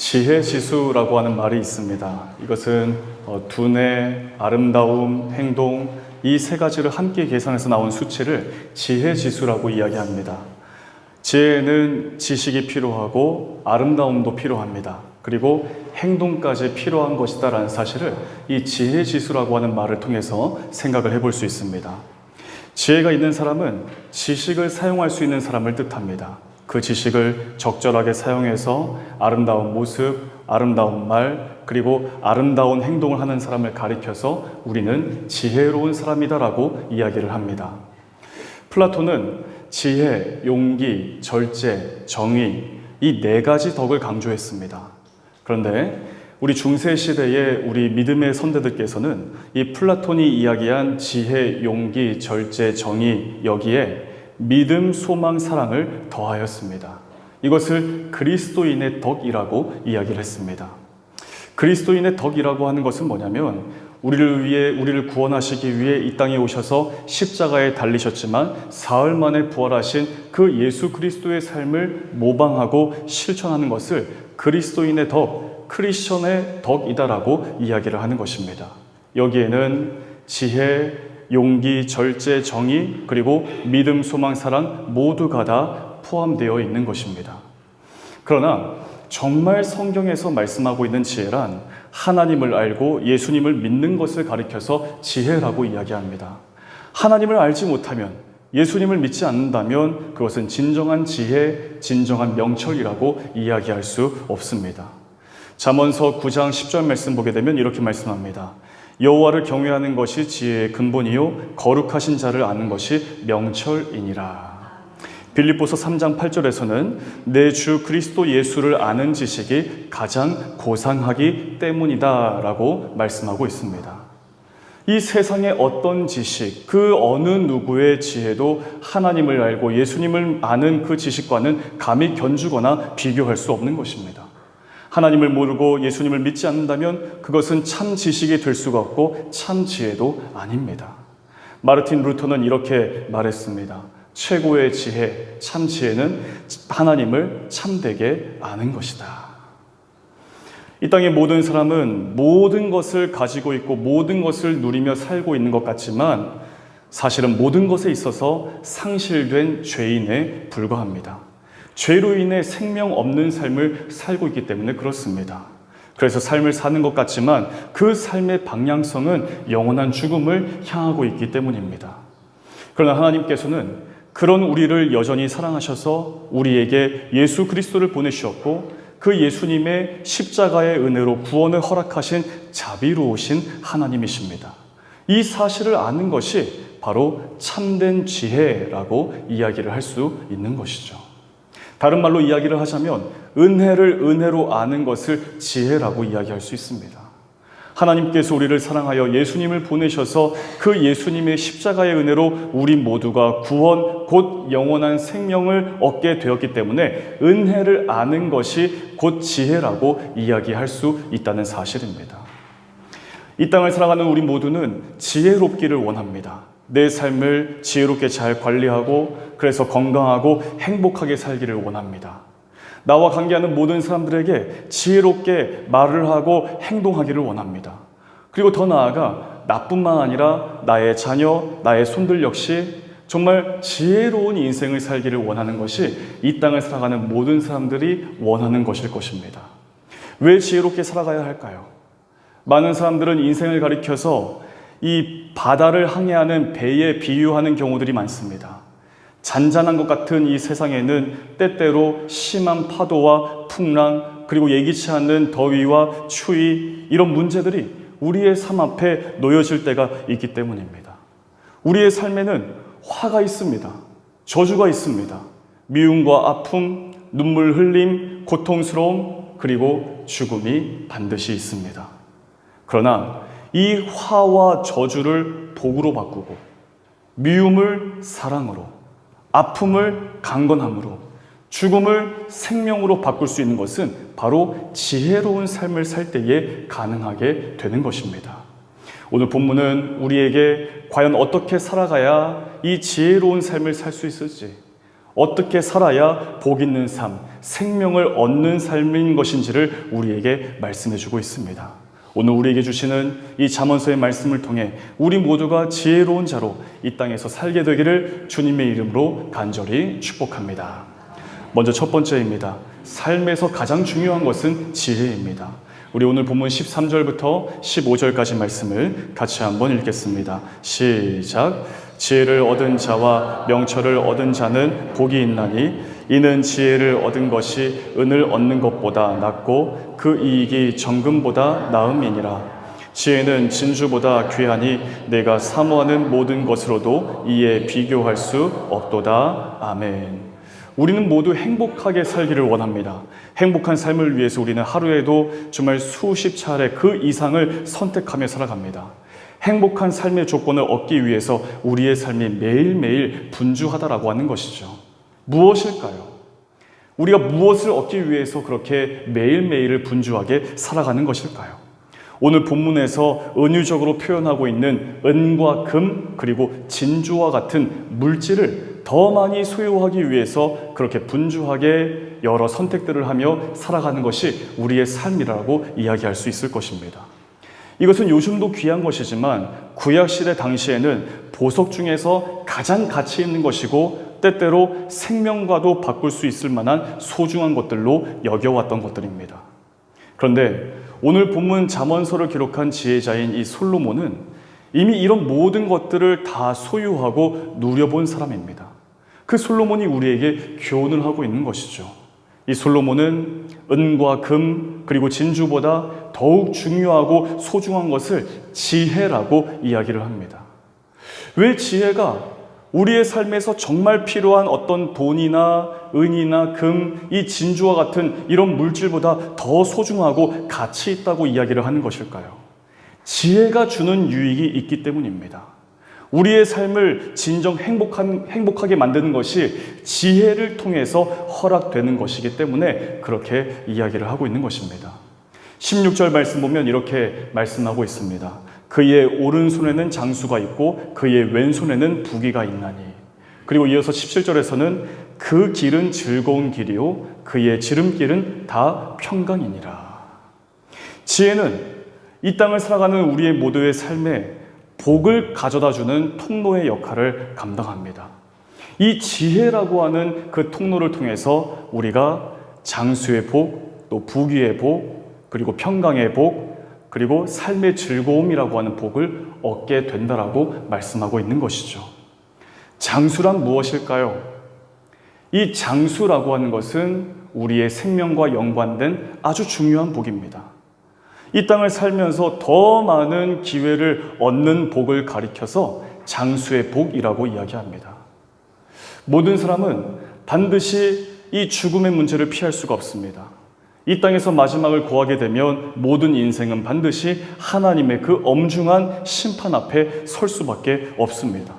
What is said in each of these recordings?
지혜지수라고 하는 말이 있습니다. 이것은 두뇌, 아름다움, 행동 이 세 가지를 함께 계산해서 나온 수치를 지혜지수라고 이야기합니다. 지혜는 지식이 필요하고 아름다움도 필요합니다. 그리고 행동까지 필요한 것이다라는 사실을 이 지혜지수라고 하는 말을 통해서 생각을 해볼 수 있습니다. 지혜가 있는 사람은 지식을 사용할 수 있는 사람을 뜻합니다. 그 지식을 적절하게 사용해서 아름다운 모습, 아름다운 말, 그리고 아름다운 행동을 하는 사람을 가리켜서 우리는 지혜로운 사람이다라고 이야기를 합니다. 플라톤은 지혜, 용기, 절제, 정의 이 네 가지 덕을 강조했습니다. 그런데 우리 중세 시대의 우리 믿음의 선대들께서는 이 플라톤이 이야기한 지혜, 용기, 절제, 정의 여기에 믿음, 소망, 사랑을 더하였습니다. 이것을 그리스도인의 덕이라고 이야기를 했습니다. 그리스도인의 덕이라고 하는 것은 뭐냐면 우리를 구원하시기 위해 이 땅에 오셔서 십자가에 달리셨지만 사흘 만에 부활하신 그 예수 그리스도의 삶을 모방하고 실천하는 것을 그리스도인의 덕, 크리스천의 덕이다라고 이야기를 하는 것입니다. 여기에는 지혜, 용기, 절제, 정의, 그리고 믿음, 소망, 사랑 모두가 다 포함되어 있는 것입니다. 그러나 정말 성경에서 말씀하고 있는 지혜란 하나님을 알고 예수님을 믿는 것을 가리켜서 지혜라고 이야기합니다. 하나님을 알지 못하면, 예수님을 믿지 않는다면 그것은 진정한 지혜, 진정한 명철이라고 이야기할 수 없습니다. 잠언서 9장 10절 말씀 보게 되면 이렇게 말씀합니다. 여호와를 경외하는 것이 지혜의 근본이요 거룩하신 자를 아는 것이 명철이니라. 빌립보서 3장 8절에서는 내 주 그리스도 예수를 아는 지식이 가장 고상하기 때문이다 라고 말씀하고 있습니다. 이 세상의 어떤 지식, 그 어느 누구의 지혜도 하나님을 알고 예수님을 아는 그 지식과는 감히 견주거나 비교할 수 없는 것입니다. 하나님을 모르고 예수님을 믿지 않는다면 그것은 참 지식이 될 수가 없고 참 지혜도 아닙니다. 마르틴 루터는 이렇게 말했습니다. 최고의 지혜, 참 지혜는 하나님을 참되게 아는 것이다. 이 땅의 모든 사람은 모든 것을 가지고 있고 모든 것을 누리며 살고 있는 것 같지만 사실은 모든 것에 있어서 상실된 죄인에 불과합니다. 죄로 인해 생명 없는 삶을 살고 있기 때문에 그렇습니다. 그래서 삶을 사는 것 같지만 그 삶의 방향성은 영원한 죽음을 향하고 있기 때문입니다. 그러나 하나님께서는 그런 우리를 여전히 사랑하셔서 우리에게 예수 그리스도를 보내주셨고 그 예수님의 십자가의 은혜로 구원을 허락하신 자비로우신 하나님이십니다. 이 사실을 아는 것이 바로 참된 지혜라고 이야기를 할 수 있는 것이죠. 다른 말로 이야기를 하자면 은혜를 은혜로 아는 것을 지혜라고 이야기할 수 있습니다. 하나님께서 우리를 사랑하여 예수님을 보내셔서 그 예수님의 십자가의 은혜로 우리 모두가 구원, 곧 영원한 생명을 얻게 되었기 때문에 은혜를 아는 것이 곧 지혜라고 이야기할 수 있다는 사실입니다. 이 땅을 살아가는 우리 모두는 지혜롭기를 원합니다. 내 삶을 지혜롭게 잘 관리하고 그래서 건강하고 행복하게 살기를 원합니다. 나와 관계하는 모든 사람들에게 지혜롭게 말을 하고 행동하기를 원합니다. 그리고 더 나아가 나뿐만 아니라 나의 자녀, 나의 손들 역시 정말 지혜로운 인생을 살기를 원하는 것이 이 땅을 살아가는 모든 사람들이 원하는 것일 것입니다. 왜 지혜롭게 살아가야 할까요? 많은 사람들은 인생을 가리켜서 이 바다를 항해하는 배에 비유하는 경우들이 많습니다. 잔잔한 것 같은 이 세상에는 때때로 심한 파도와 풍랑 그리고 예기치 않는 더위와 추위 이런 문제들이 우리의 삶 앞에 놓여질 때가 있기 때문입니다. 우리의 삶에는 화가 있습니다. 저주가 있습니다. 미움과 아픔, 눈물 흘림, 고통스러움 그리고 죽음이 반드시 있습니다. 그러나 이 화와 저주를 복으로 바꾸고 미움을 사랑으로 아픔을 강건함으로 죽음을 생명으로 바꿀 수 있는 것은 바로 지혜로운 삶을 살 때에 가능하게 되는 것입니다. 오늘 본문은 우리에게 과연 어떻게 살아가야 이 지혜로운 삶을 살 수 있을지, 어떻게 살아야 복 있는 삶, 생명을 얻는 삶인 것인지를 우리에게 말씀해 주고 있습니다. 오늘 우리에게 주시는 이 잠언서의 말씀을 통해 우리 모두가 지혜로운 자로 이 땅에서 살게 되기를 주님의 이름으로 간절히 축복합니다. 먼저 첫 번째입니다. 삶에서 가장 중요한 것은 지혜입니다. 우리 오늘 본문 13절부터 15절까지 말씀을 같이 한번 읽겠습니다. 시작. 지혜를 얻은 자와 명철을 얻은 자는 복이 있나니 이는 지혜를 얻은 것이 은을 얻는 것보다 낫고 그 이익이 정금보다 나음이니라. 지혜는 진주보다 귀하니 내가 사모하는 모든 것으로도 이에 비교할 수 없도다. 아멘. 우리는 모두 행복하게 살기를 원합니다. 행복한 삶을 위해서 우리는 하루에도 정말 수십 차례 그 이상을 선택하며 살아갑니다. 행복한 삶의 조건을 얻기 위해서 우리의 삶이 매일매일 분주하다라고 하는 것이죠. 무엇일까요? 우리가 무엇을 얻기 위해서 그렇게 매일매일을 분주하게 살아가는 것일까요? 오늘 본문에서 은유적으로 표현하고 있는 은과 금 그리고 진주와 같은 물질을 더 많이 소유하기 위해서 그렇게 분주하게 여러 선택들을 하며 살아가는 것이 우리의 삶이라고 이야기할 수 있을 것입니다. 이것은 요즘도 귀한 것이지만 구약시대 당시에는 보석 중에서 가장 가치 있는 것이고 때때로 생명과도 바꿀 수 있을 만한 소중한 것들로 여겨왔던 것들입니다. 그런데 오늘 본문 잠언서를 기록한 지혜자인 이 솔로몬은 이미 이런 모든 것들을 다 소유하고 누려본 사람입니다. 그 솔로몬이 우리에게 교훈을 하고 있는 것이죠. 이 솔로몬은 은과 금 그리고 진주보다 더욱 중요하고 소중한 것을 지혜라고 이야기를 합니다. 왜 지혜가 우리의 삶에서 정말 필요한 어떤 돈이나 은이나 금, 이 진주와 같은 이런 물질보다 더 소중하고 가치 있다고 이야기를 하는 것일까요? 지혜가 주는 유익이 있기 때문입니다. 우리의 삶을 진정 행복하게 만드는 것이 지혜를 통해서 허락되는 것이기 때문에 그렇게 이야기를 하고 있는 것입니다. 16절 말씀 보면 이렇게 말씀하고 있습니다. 그의 오른손에는 장수가 있고 그의 왼손에는 부귀가 있나니. 그리고 이어서 17절에서는 그 길은 즐거운 길이요 그의 지름길은 다 평강이니라. 지혜는 이 땅을 살아가는 우리의 모두의 삶에 복을 가져다주는 통로의 역할을 감당합니다. 이 지혜라고 하는 그 통로를 통해서 우리가 장수의 복, 또 부귀의 복, 그리고 평강의 복, 그리고 삶의 즐거움이라고 하는 복을 얻게 된다라고 말씀하고 있는 것이죠. 장수란 무엇일까요? 이 장수라고 하는 것은 우리의 생명과 연관된 아주 중요한 복입니다. 이 땅을 살면서 더 많은 기회를 얻는 복을 가리켜서 장수의 복이라고 이야기합니다. 모든 사람은 반드시 이 죽음의 문제를 피할 수가 없습니다. 이 땅에서 마지막을 고하게 되면 모든 인생은 반드시 하나님의 그 엄중한 심판 앞에 설 수밖에 없습니다.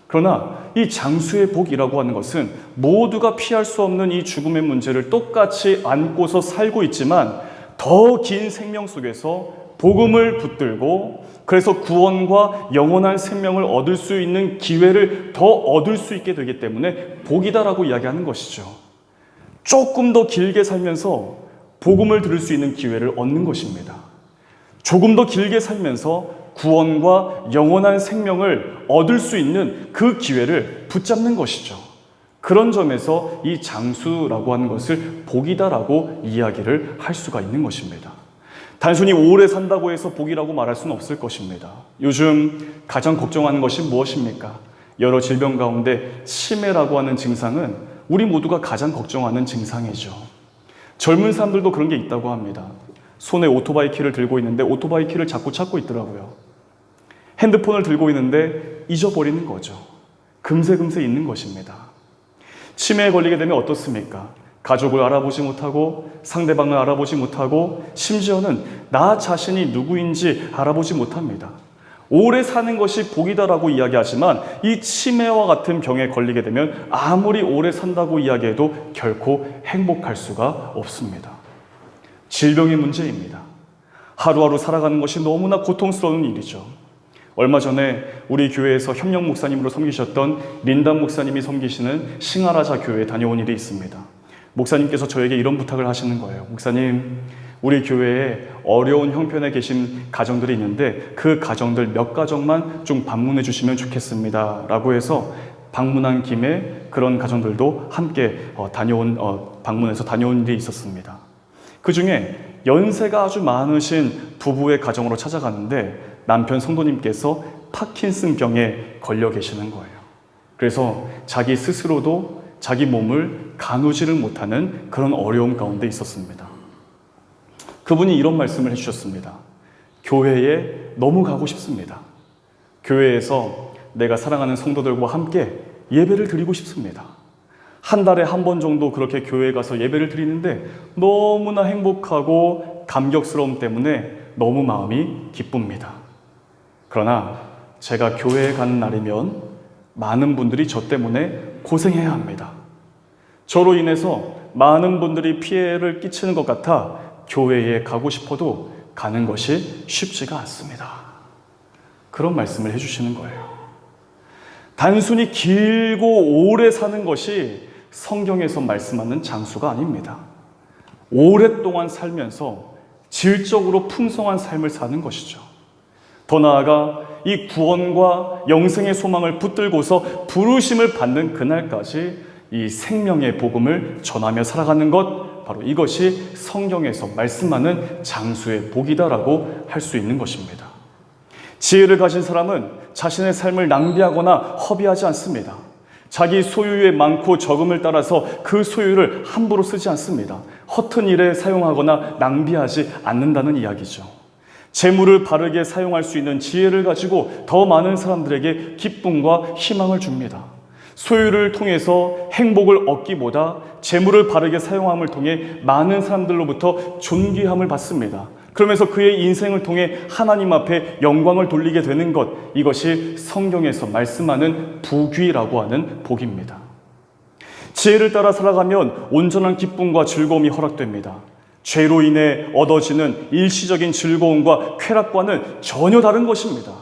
그러나 이 장수의 복이라고 하는 것은 모두가 피할 수 없는 이 죽음의 문제를 똑같이 안고서 살고 있지만 더 긴 생명 속에서 복음을 붙들고 그래서 구원과 영원한 생명을 얻을 수 있는 기회를 더 얻을 수 있게 되기 때문에 복이다라고 이야기하는 것이죠. 조금 더 길게 살면서 복음을 들을 수 있는 기회를 얻는 것입니다. 조금 더 길게 살면서 구원과 영원한 생명을 얻을 수 있는 그 기회를 붙잡는 것이죠. 그런 점에서 이 장수라고 하는 것을 복이다라고 이야기를 할 수가 있는 것입니다. 단순히 오래 산다고 해서 복이라고 말할 수는 없을 것입니다. 요즘 가장 걱정하는 것이 무엇입니까? 여러 질병 가운데 치매라고 하는 증상은 우리 모두가 가장 걱정하는 증상이죠. 젊은 사람들도 그런 게 있다고 합니다. 손에 오토바이 키를 들고 있는데 오토바이 키를 자꾸 찾고 있더라고요. 핸드폰을 들고 있는데 잊어버리는 거죠. 금세 있는 것입니다. 치매에 걸리게 되면 어떻습니까? 가족을 알아보지 못하고 상대방을 알아보지 못하고 심지어는 나 자신이 누구인지 알아보지 못합니다. 오래 사는 것이 복이다라고 이야기하지만 이 치매와 같은 병에 걸리게 되면 아무리 오래 산다고 이야기해도 결코 행복할 수가 없습니다. 질병의 문제입니다. 하루하루 살아가는 것이 너무나 고통스러운 일이죠. 얼마 전에 우리 교회에서 협력 목사님으로 섬기셨던 린담 목사님이 섬기시는 싱하라자 교회에 다녀온 일이 있습니다. 목사님께서 저에게 이런 부탁을 하시는 거예요. 목사님, 우리 교회에 어려운 형편에 계신 가정들이 있는데 그 가정들 몇 가정만 좀 방문해 주시면 좋겠습니다. 라고 해서 방문한 김에 그런 가정들도 함께 방문해서 다녀온 일이 있었습니다. 그 중에 연세가 아주 많으신 부부의 가정으로 찾아갔는데 남편 성도님께서 파킨슨병에 걸려 계시는 거예요. 그래서 자기 스스로도 자기 몸을 가누지를 못하는 그런 어려움 가운데 있었습니다. 그분이 이런 말씀을 해주셨습니다. 교회에 너무 가고 싶습니다. 교회에서 내가 사랑하는 성도들과 함께 예배를 드리고 싶습니다. 한 달에 한 번 정도 그렇게 교회에 가서 예배를 드리는데 너무나 행복하고 감격스러움 때문에 너무 마음이 기쁩니다. 그러나 제가 교회에 가는 날이면 많은 분들이 저 때문에 고생해야 합니다. 저로 인해서 많은 분들이 피해를 끼치는 것 같아 교회에 가고 싶어도 가는 것이 쉽지가 않습니다. 그런 말씀을 해주시는 거예요. 단순히 길고 오래 사는 것이 성경에서 말씀하는 장수가 아닙니다. 오랫동안 살면서 질적으로 풍성한 삶을 사는 것이죠. 더 나아가 이 구원과 영생의 소망을 붙들고서 부르심을 받는 그날까지 이 생명의 복음을 전하며 살아가는 것, 바로 이것이 성경에서 말씀하는 장수의 복이다라고 할 수 있는 것입니다. 지혜를 가진 사람은 자신의 삶을 낭비하거나 허비하지 않습니다. 자기 소유의 많고 적음을 따라서 그 소유를 함부로 쓰지 않습니다. 허튼 일에 사용하거나 낭비하지 않는다는 이야기죠. 재물을 바르게 사용할 수 있는 지혜를 가지고 더 많은 사람들에게 기쁨과 희망을 줍니다. 소유를 통해서 행복을 얻기보다 재물을 바르게 사용함을 통해 많은 사람들로부터 존귀함을 받습니다. 그러면서 그의 인생을 통해 하나님 앞에 영광을 돌리게 되는 것, 이것이 성경에서 말씀하는 부귀라고 하는 복입니다. 지혜를 따라 살아가면 온전한 기쁨과 즐거움이 허락됩니다. 죄로 인해 얻어지는 일시적인 즐거움과 쾌락과는 전혀 다른 것입니다.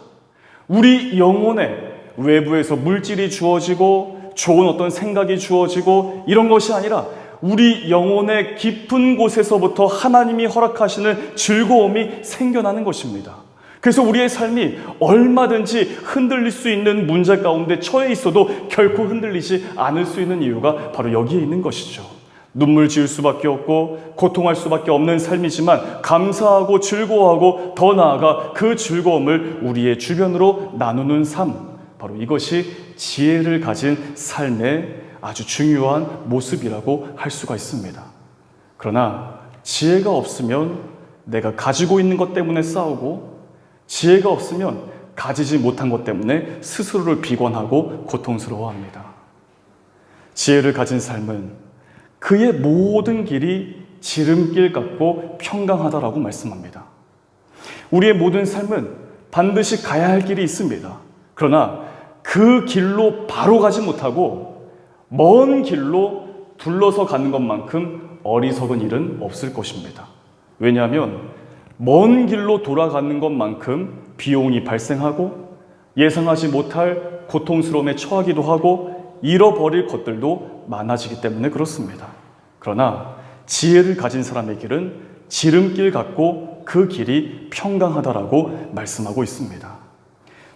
우리 영혼에 외부에서 물질이 주어지고 좋은 어떤 생각이 주어지고 이런 것이 아니라 우리 영혼의 깊은 곳에서부터 하나님이 허락하시는 즐거움이 생겨나는 것입니다. 그래서 우리의 삶이 얼마든지 흔들릴 수 있는 문제 가운데 처해 있어도 결코 흔들리지 않을 수 있는 이유가 바로 여기에 있는 것이죠. 눈물 지을 수밖에 없고 고통할 수밖에 없는 삶이지만 감사하고 즐거워하고 더 나아가 그 즐거움을 우리의 주변으로 나누는 삶, 바로 이것이 지혜를 가진 삶의 아주 중요한 모습이라고 할 수가 있습니다. 그러나 지혜가 없으면 내가 가지고 있는 것 때문에 싸우고, 지혜가 없으면 가지지 못한 것 때문에 스스로를 비관하고 고통스러워합니다. 지혜를 가진 삶은 그의 모든 길이 지름길 같고 평강하다라고 말씀합니다. 우리의 모든 삶은 반드시 가야 할 길이 있습니다. 그러나 그 길로 바로 가지 못하고 먼 길로 둘러서 가는 것만큼 어리석은 일은 없을 것입니다. 왜냐하면 먼 길로 돌아가는 것만큼 비용이 발생하고 예상하지 못할 고통스러움에 처하기도 하고 잃어버릴 것들도 많아지기 때문에 그렇습니다. 그러나 지혜를 가진 사람의 길은 지름길 같고 그 길이 평강하다라고 말씀하고 있습니다.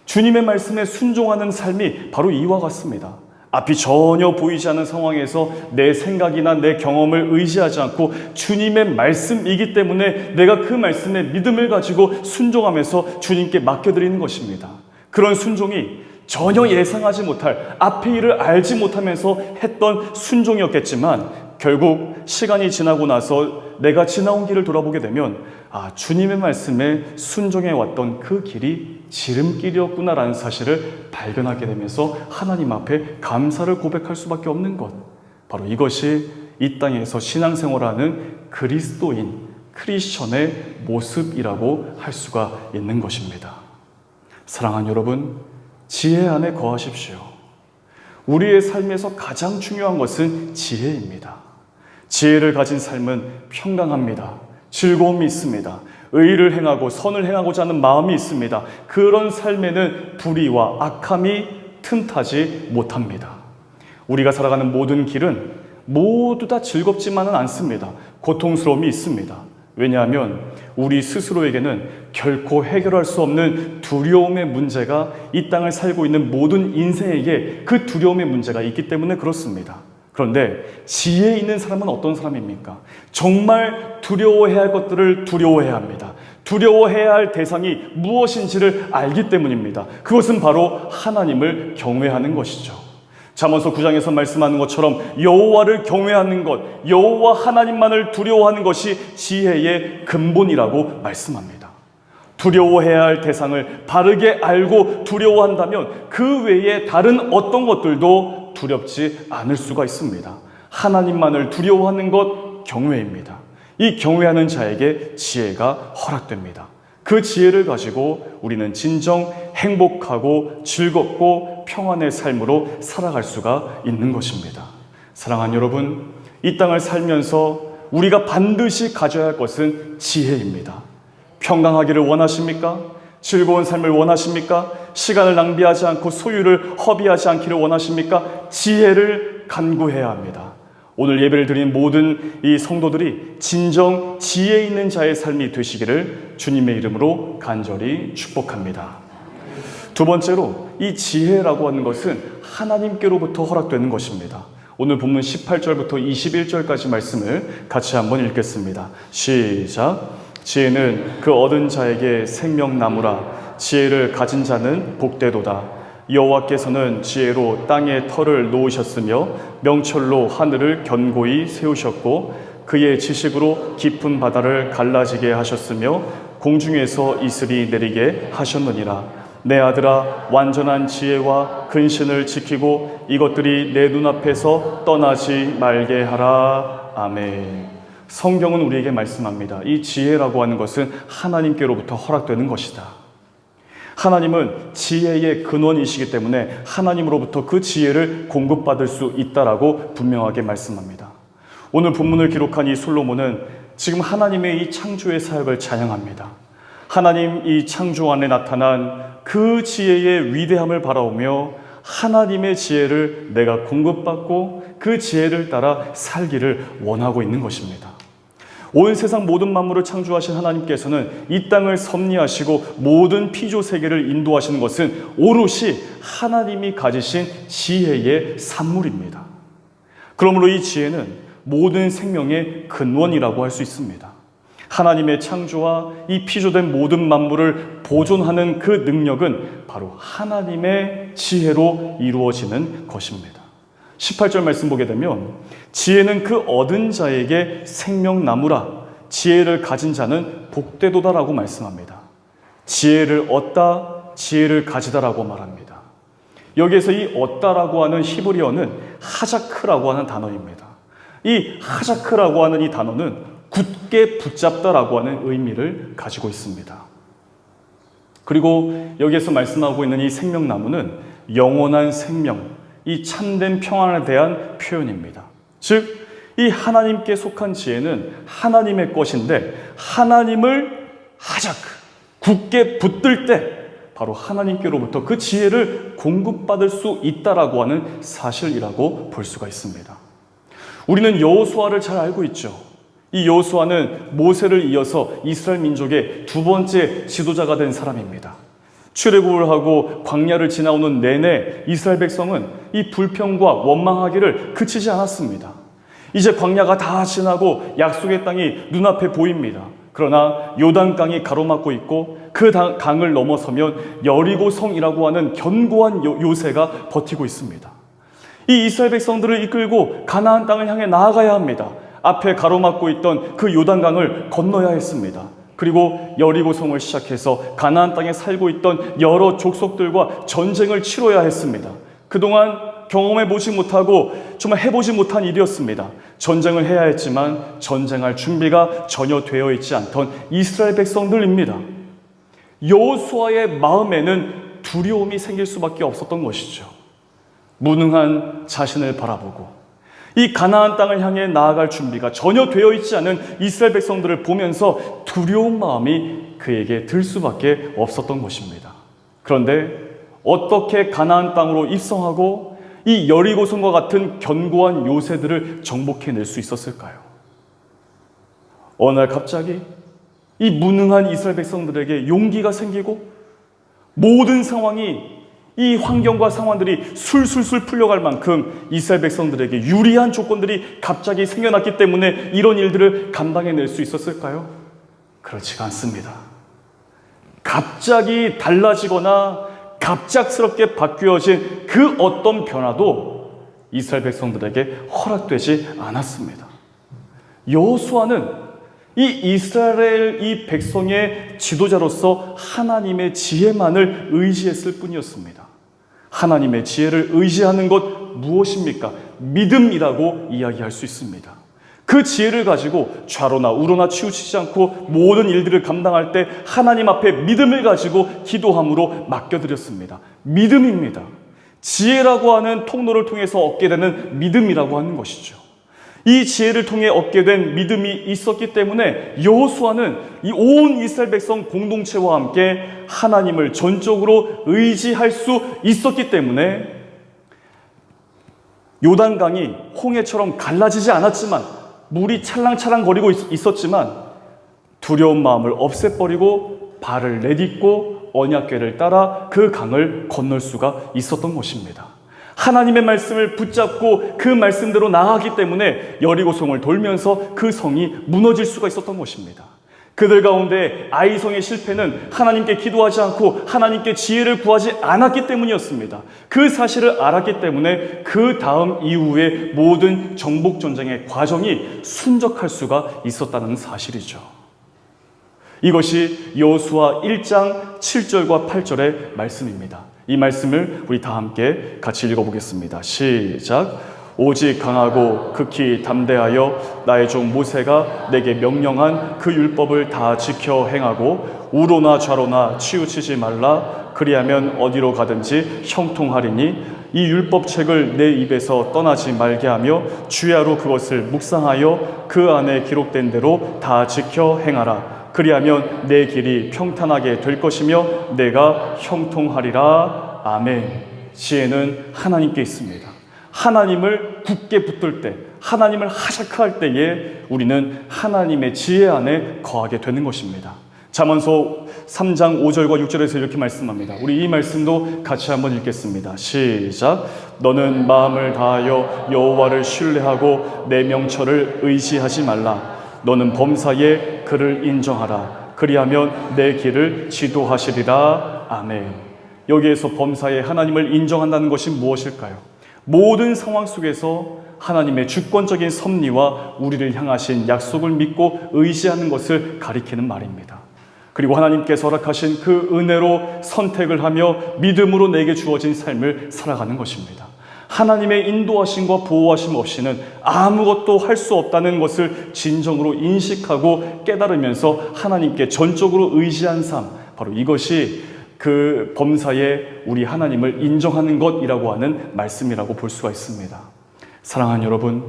주님의 말씀에 순종하는 삶이 바로 이와 같습니다. 앞이 전혀 보이지 않는 상황에서 내 생각이나 내 경험을 의지하지 않고 주님의 말씀이기 때문에 내가 그 말씀에 믿음을 가지고 순종하면서 주님께 맡겨드리는 것입니다. 그런 순종이 전혀 예상하지 못할 앞의 일을 알지 못하면서 했던 순종이었겠지만 결국 시간이 지나고 나서 내가 지나온 길을 돌아보게 되면 주님의 말씀에 순종해 왔던 그 길이 지름길이었구나라는 사실을 발견하게 되면서 하나님 앞에 감사를 고백할 수밖에 없는 것, 바로 이것이 이 땅에서 신앙생활하는 그리스도인, 크리스천의 모습이라고 할 수가 있는 것입니다. 사랑하는 여러분, 지혜 안에 거하십시오. 우리의 삶에서 가장 중요한 것은 지혜입니다. 지혜를 가진 삶은 평강합니다. 즐거움이 있습니다. 의를 행하고 선을 행하고자 하는 마음이 있습니다. 그런 삶에는 불의와 악함이 틈타지 못합니다. 우리가 살아가는 모든 길은 모두 다 즐겁지만은 않습니다. 고통스러움이 있습니다. 왜냐하면 우리 스스로에게는 결코 해결할 수 없는 두려움의 문제가 이 땅을 살고 있는 모든 인생에게 그 두려움의 문제가 있기 때문에 그렇습니다. 그런데 지혜 있는 사람은 어떤 사람입니까? 정말 두려워해야 할 것들을 두려워해야 합니다. 두려워해야 할 대상이 무엇인지를 알기 때문입니다. 그것은 바로 하나님을 경외하는 것이죠. 잠언서 9장에서 말씀하는 것처럼 여호와를 경외하는 것, 여호와 하나님만을 두려워하는 것이 지혜의 근본이라고 말씀합니다. 두려워해야 할 대상을 바르게 알고 두려워한다면 그 외에 다른 어떤 것들도 두렵지 않을 수가 있습니다. 하나님만을 두려워하는 것, 경외입니다. 이 경외하는 자에게 지혜가 허락됩니다. 그 지혜를 가지고 우리는 진정 행복하고 즐겁고 평안의 삶으로 살아갈 수가 있는 것입니다. 사랑하는 여러분, 이 땅을 살면서 우리가 반드시 가져야 할 것은 지혜입니다. 평강하기를 원하십니까? 즐거운 삶을 원하십니까? 시간을 낭비하지 않고 소유를 허비하지 않기를 원하십니까? 지혜를 간구해야 합니다. 오늘 예배를 드린 모든 이 성도들이 진정 지혜 있는 자의 삶이 되시기를 주님의 이름으로 간절히 축복합니다. 두 번째로 이 지혜라고 하는 것은 하나님께로부터 허락되는 것입니다. 오늘 본문 18절부터 21절까지 말씀을 같이 한번 읽겠습니다. 시작. 지혜는 그 얻은 자에게 생명나무라. 지혜를 가진 자는 복되도다. 여호와께서는 지혜로 땅에 터를 놓으셨으며 명철로 하늘을 견고히 세우셨고 그의 지식으로 깊은 바다를 갈라지게 하셨으며 공중에서 이슬이 내리게 하셨느니라. 내 아들아, 완전한 지혜와 근신을 지키고 이것들이 내 눈앞에서 떠나지 말게 하라. 아멘. 성경은 우리에게 말씀합니다. 이 지혜라고 하는 것은 하나님께로부터 허락되는 것이다. 하나님은 지혜의 근원이시기 때문에 하나님으로부터 그 지혜를 공급받을 수 있다라고 분명하게 말씀합니다. 오늘 본문을 기록한 이 솔로몬은 지금 하나님의 이 창조의 사역을 찬양합니다. 하나님 이 창조 안에 나타난 그 지혜의 위대함을 바라보며 하나님의 지혜를 내가 공급받고 그 지혜를 따라 살기를 원하고 있는 것입니다. 온 세상 모든 만물을 창조하신 하나님께서는 이 땅을 섭리하시고 모든 피조 세계를 인도하시는 것은 오롯이 하나님이 가지신 지혜의 산물입니다. 그러므로 이 지혜는 모든 생명의 근원이라고 할 수 있습니다. 하나님의 창조와 이 피조된 모든 만물을 보존하는 그 능력은 바로 하나님의 지혜로 이루어지는 것입니다. 18절 말씀 보게 되면 지혜는 그 얻은 자에게 생명나무라. 지혜를 가진 자는 복되도다라고 말씀합니다. 지혜를 얻다, 지혜를 가지다라고 말합니다. 여기에서 이 얻다라고 하는 히브리어는 하자크라고 하는 단어입니다. 이 하자크라고 하는 이 단어는 굳게 붙잡다라고 하는 의미를 가지고 있습니다. 그리고 여기에서 말씀하고 있는 이 생명나무는 영원한 생명, 이 참된 평안에 대한 표현입니다. 즉, 이 하나님께 속한 지혜는 하나님의 것인데 하나님을 하자크, 굳게 붙들 때 바로 하나님께로부터 그 지혜를 공급받을 수 있다라고 하는 사실이라고 볼 수가 있습니다. 우리는 여호수아를 잘 알고 있죠. 이 여호수아는 모세를 이어서 이스라엘 민족의 두 번째 지도자가 된 사람입니다. 출애굽을 하고 광야를 지나오는 내내 이스라엘 백성은 이 불평과 원망하기를 그치지 않았습니다. 이제 광야가 다 지나고 약속의 땅이 눈앞에 보입니다. 그러나 요단강이 가로막고 있고 그 강을 넘어서면 여리고성이라고 하는 견고한 요새가 버티고 있습니다. 이 이스라엘 백성들을 이끌고 가나안 땅을 향해 나아가야 합니다. 앞에 가로막고 있던 그 요단강을 건너야 했습니다. 그리고 여리고성을 시작해서 가나안 땅에 살고 있던 여러 족속들과 전쟁을 치러야 했습니다. 그동안 경험해보지 못하고 정말 해보지 못한 일이었습니다. 전쟁을 해야 했지만 전쟁할 준비가 전혀 되어 있지 않던 이스라엘 백성들입니다. 여호수아의 마음에는 두려움이 생길 수밖에 없었던 것이죠. 무능한 자신을 바라보고 이 가나안 땅을 향해 나아갈 준비가 전혀 되어 있지 않은 이스라엘 백성들을 보면서 두려운 마음이 그에게 들 수밖에 없었던 것입니다. 그런데 어떻게 가나안 땅으로 입성하고 이 여리고성과 같은 견고한 요새들을 정복해낼 수 있었을까요? 어느 날 갑자기 이 무능한 이스라엘 백성들에게 용기가 생기고 모든 상황이 이 환경과 상황들이 술술술 풀려갈 만큼 이스라엘 백성들에게 유리한 조건들이 갑자기 생겨났기 때문에 이런 일들을 감당해낼 수 있었을까요? 그렇지가 않습니다. 갑자기 달라지거나 갑작스럽게 바뀌어진 그 어떤 변화도 이스라엘 백성들에게 허락되지 않았습니다. 여호수아는 이 이스라엘 이 백성의 지도자로서 하나님의 지혜만을 의지했을 뿐이었습니다. 하나님의 지혜를 의지하는 것 무엇입니까? 믿음이라고 이야기할 수 있습니다. 그 지혜를 가지고 좌로나 우로나 치우치지 않고 모든 일들을 감당할 때 하나님 앞에 믿음을 가지고 기도함으로 맡겨드렸습니다. 믿음입니다. 지혜라고 하는 통로를 통해서 얻게 되는 믿음이라고 하는 것이죠. 이 지혜를 통해 얻게 된 믿음이 있었기 때문에 여호수아는 이 온 이스라엘 백성 공동체와 함께 하나님을 전적으로 의지할 수 있었기 때문에 요단강이 홍해처럼 갈라지지 않았지만 물이 찰랑찰랑 거리고 있었지만 두려운 마음을 없애버리고 발을 내딛고 언약궤를 따라 그 강을 건널 수가 있었던 것입니다. 하나님의 말씀을 붙잡고 그 말씀대로 나아가기 때문에 여리고성을 돌면서 그 성이 무너질 수가 있었던 것입니다. 그들 가운데 아이성의 실패는 하나님께 기도하지 않고 하나님께 지혜를 구하지 않았기 때문이었습니다. 그 사실을 알았기 때문에 그 다음 이후의 모든 정복전쟁의 과정이 순적할 수가 있었다는 사실이죠. 이것이 여호수아 1장 7절과 8절의 말씀입니다. 이 말씀을 우리 다 함께 같이 읽어보겠습니다. 시작. 오직 강하고 극히 담대하여 나의 종 모세가 내게 명령한 그 율법을 다 지켜 행하고 우로나 좌로나 치우치지 말라. 그리하면 어디로 가든지 형통하리니 이 율법책을 내 입에서 떠나지 말게 하며 주야로 그것을 묵상하여 그 안에 기록된 대로 다 지켜 행하라. 그리하면 내 길이 평탄하게 될 것이며 내가 형통하리라. 아멘. 지혜는 하나님께 있습니다. 하나님을 굳게 붙들 때, 하나님을 하샤크할 때에 우리는 하나님의 지혜 안에 거하게 되는 것입니다. 잠언서 3장 5절과 6절에서 이렇게 말씀합니다. 우리 이 말씀도 같이 한번 읽겠습니다. 시작. 너는 마음을 다하여 여호와를 신뢰하고 내 명철을 의지하지 말라. 너는 범사에 그를 인정하라. 그리하면 내 길을 지도하시리라. 아멘. 여기에서 범사에 하나님을 인정한다는 것이 무엇일까요? 모든 상황 속에서 하나님의 주권적인 섭리와 우리를 향하신 약속을 믿고 의지하는 것을 가리키는 말입니다. 그리고 하나님께서 허락하신 그 은혜로 선택을 하며 믿음으로 내게 주어진 삶을 살아가는 것입니다. 하나님의 인도하심과 보호하심 없이는 아무것도 할 수 없다는 것을 진정으로 인식하고 깨달으면서 하나님께 전적으로 의지한 삶, 바로 이것이 그 범사에 우리 하나님을 인정하는 것이라고 하는 말씀이라고 볼 수가 있습니다. 사랑하는 여러분,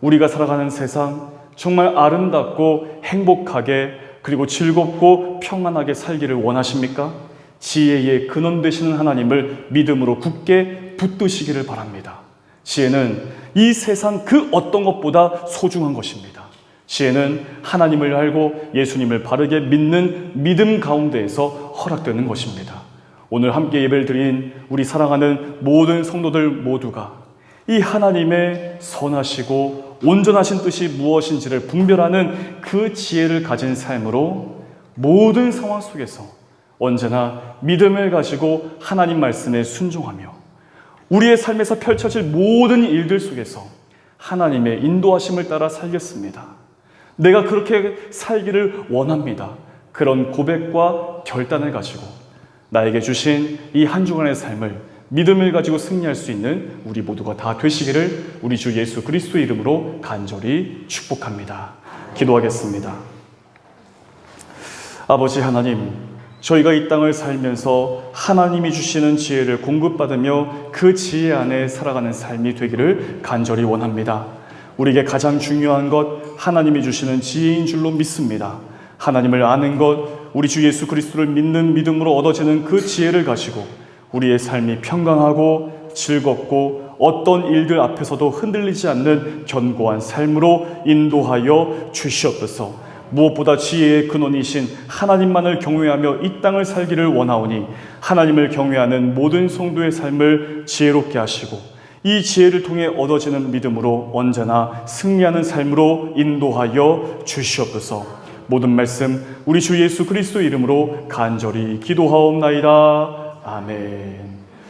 우리가 살아가는 세상 정말 아름답고 행복하게 그리고 즐겁고 평안하게 살기를 원하십니까? 지혜의 근원 되시는 하나님을 믿음으로 굳게 붙드시기를 바랍니다. 지혜는 이 세상 그 어떤 것보다 소중한 것입니다. 지혜는 하나님을 알고 예수님을 바르게 믿는 믿음 가운데에서 허락되는 것입니다. 오늘 함께 예배를 드린 우리 사랑하는 모든 성도들 모두가 이 하나님의 선하시고 온전하신 뜻이 무엇인지를 분별하는 그 지혜를 가진 삶으로 모든 상황 속에서 언제나 믿음을 가지고 하나님 말씀에 순종하며 우리의 삶에서 펼쳐질 모든 일들 속에서 하나님의 인도하심을 따라 살겠습니다. 내가 그렇게 살기를 원합니다. 그런 고백과 결단을 가지고 나에게 주신 이 한 주간의 삶을 믿음을 가지고 승리할 수 있는 우리 모두가 다 되시기를 우리 주 예수 그리스도의 이름으로 간절히 축복합니다. 기도하겠습니다. 아버지 하나님, 저희가 이 땅을 살면서 하나님이 주시는 지혜를 공급받으며 그 지혜 안에 살아가는 삶이 되기를 간절히 원합니다. 우리에게 가장 중요한 것, 하나님이 주시는 지혜인 줄로 믿습니다. 하나님을 아는 것, 우리 주 예수 그리스도를 믿는 믿음으로 얻어지는 그 지혜를 가지고 우리의 삶이 평강하고 즐겁고 어떤 일들 앞에서도 흔들리지 않는 견고한 삶으로 인도하여 주시옵소서. 무엇보다 지혜의 근원이신 하나님만을 경외하며 이 땅을 살기를 원하오니 하나님을 경외하는 모든 성도의 삶을 지혜롭게 하시고 이 지혜를 통해 얻어지는 믿음으로 언제나 승리하는 삶으로 인도하여 주시옵소서. 모든 말씀 우리 주 예수 그리스도 이름으로 간절히 기도하옵나이다. 아멘.